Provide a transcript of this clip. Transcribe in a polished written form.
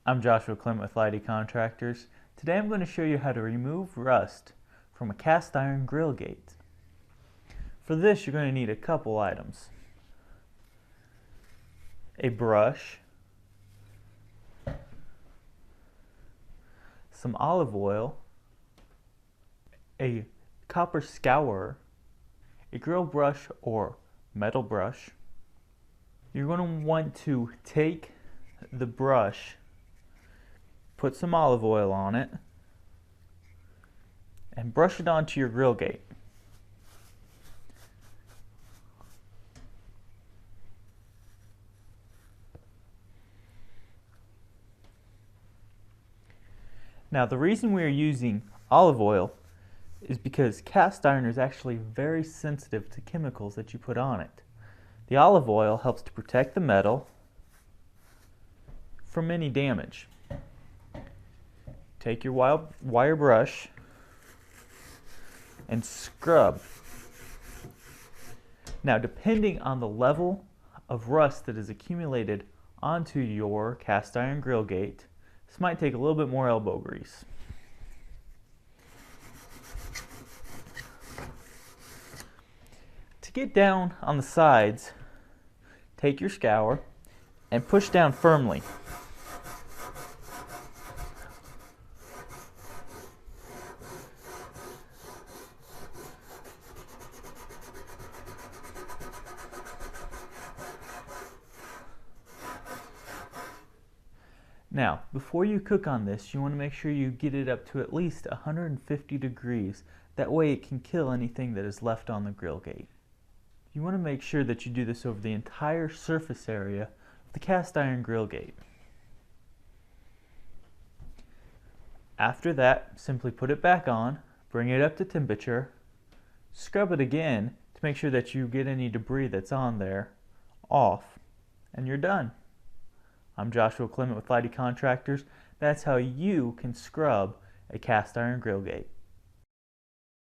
I'm Joshua Clement with Lighty Contractors. Today I'm going to show you how to remove rust from a cast iron grill gate. For this you're going to need a couple items. A brush, some olive oil, a copper scourer, a grill brush or metal brush. You're going to want to take the brush, put some olive oil on it, and brush it onto your grill gate. Now the reason we are using olive oil is because cast iron is actually very sensitive to chemicals that you put on it. The olive oil helps to protect the metal from any damage. Take your wire brush and scrub. Now, depending on the level of rust that is accumulated onto your cast iron grill gate, this might take a little bit more elbow grease. To get down on the sides, take your scour and push down firmly. Now, before you cook on this, you want to make sure you get it up to at least 150 degrees. That way it can kill anything that is left on the grill gate. You want to make sure that you do this over the entire surface area of the cast iron grill gate. After that, simply put it back on, bring it up to temperature, scrub it again to make sure that you get any debris that's on there off, and you're done. I'm Joshua Clement with Lighty Contractors. That's how you can scrub a cast iron grill gate.